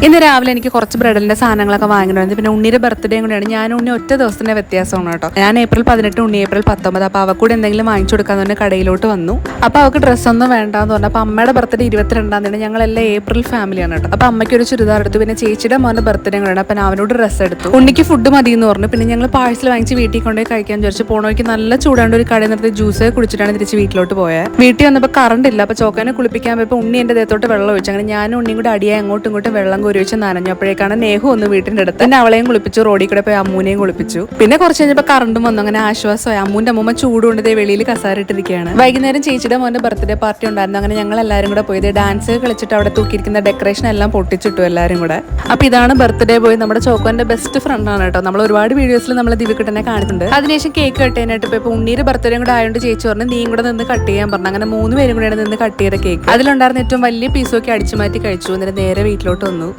ഇന്ന് രാവിലെ എനിക്ക് കുറച്ച് ബ്രെഡലിന്റെ സാധനങ്ങളൊക്കെ വാങ്ങിയിട്ടുണ്ടായിരുന്നു. പിന്നെ ഉണ്ണിയുടെ ബർത്ത്ഡേ കൂടെയാണ്. ഞാൻ ഉണ്ണി ഒറ്റ ദിവസത്തിന്റെ വ്യത്യാസമാണ് കേട്ടോ. ഞാൻ April 18, ഉണ്ണി April 19. അപ്പോൾ അവക്കൂടെ എന്തെങ്കിലും വാങ്ങിച്ചു കൊടുക്കാന്ന് പറഞ്ഞാൽ കടയിലോട്ട് വന്നു. അപ്പോൾ അവൾക്ക് ഡ്രസ്സൊന്നും വേണ്ടാന്ന് പറഞ്ഞു. അപ്പോൾ അമ്മയുടെ ബർത്ത്ഡേ 22-ാം തീയതി. ഞങ്ങളെല്ലാം ഏപ്രിൽ ഫാമിലിയാണ് കേട്ടോ. അപ്പോൾ അമ്മയ്ക്ക് ഒരു ചുരിദാർ എടുത്തു. പിന്നെ ചേച്ചിയുടെ മോന്റെ ബർത്ത്ഡേ കൂടെയാണ്. അപ്പം അവനോട് ഡ്രസ്സ് എടുത്തു. ഉണ്ണിക്ക് ഫുഡ് മതി എന്ന് പറഞ്ഞു. പിന്നെ ഞങ്ങൾ പാഴ്സൽ വാങ്ങിച്ച് വീട്ടിൽ കൊണ്ടുപോയി കഴിക്കാൻ വിചാരിച്ചു. പോണോയ്ക്ക് നല്ല ചൂടാണ്ട് ഒരു കടയിൽ നിർത്തി ജ്യൂസ് കുടിച്ചിട്ടാണ് തിരിച്ച് വീട്ടിലോട്ട് പോയത്. വീട്ടിൽ വന്നപ്പോൾ കറണ്ട് ഇല്ല. അപ്പോൾ ചോക്കാനെ കുളിപ്പിക്കാൻ പോയപ്പോൾ ഉണ്ണി എൻ്റെ ദേഹത്തോട്ട് വെള്ളം ഒഴിച്ചു. അങ്ങനെ ഞാനും ഉണ്ണിയും കൂടെ അടിയായി അങ്ങോട്ടും ഇങ്ങോട്ടും വെള്ളം കോരി ഒഴിച്ച് നനഞ്ഞു. അപ്പോഴേക്കാണ് നേഹു ഒന്ന് വീട്ടിൻ്റെ അടുത്ത്. പിന്നെ അവളെയും കുളിപ്പിച്ചു. റോഡിൽ കൂടെ പോയി അമ്മൂനെയും കുളിപ്പിച്ചു. പിന്നെ കുറച്ച് കഴിഞ്ഞപ്പോൾ കറണ്ടും വന്നു. അങ്ങനെ ആശ്വാസമായി. അമ്മൂന്റെ അമ്മൂമ്മ ചൂടുകൊണ്ട് വെളിയിൽ കസാര ഇട്ടിരിക്കുകയാണ്. വൈകുന്നേരം ചേച്ചിയുടെ മോന്റെ ബർത്ത്ഡേ പാർട്ടി ഉണ്ടായിരുന്നു. അങ്ങനെ ഞങ്ങൾ എല്ലാവരും കൂടെ പോയത് ഡാൻസ് കളിച്ചിട്ട് അവിടെ തൂക്കിയിരിക്കുന്ന ഡെക്കറേഷൻ എല്ലാം പൊട്ടിച്ചിട്ടു എല്ലാവരും കൂടെ. അപ്പൊ ഇതാണ് ബർത്ത്ഡേ ബോയ്. നമ്മുടെ ചോക്കോന്റെ ബെസ്റ്റ് ഫ്രണ്ട് ആണ് കേട്ടോ. നമ്മൾ ഒരുപാട് വീഡിയോസിൽ നമ്മൾ ദിവ്യക്കുട്ടനെ കാണിക്കുന്നുണ്ട്. അതിനുശേഷം കേക്ക് കട്ട് ചെയ്യാനായിട്ട് ഇപ്പൊ ഉണ്ണീര് ബർത്ത്ഡേ കൂടെ ആയതുകൊണ്ട് ചേച്ചി പറഞ്ഞു നീയും കൂടെ നിന്ന് കട്ട് ചെയ്യാൻ പറഞ്ഞു. അങ്ങനെ 3 പേരും കൂടെ നിന്ന് കട്ട് ചെയ്ത കേക്ക്. അതിലുണ്ടായിരുന്ന ഏറ്റവും വലിയ പീസൊക്കെ അടിച്ചു മാറ്റി കഴിച്ചു. എന്നിട്ട് നേരെ വീട്ടിലോട്ട് വന്നു.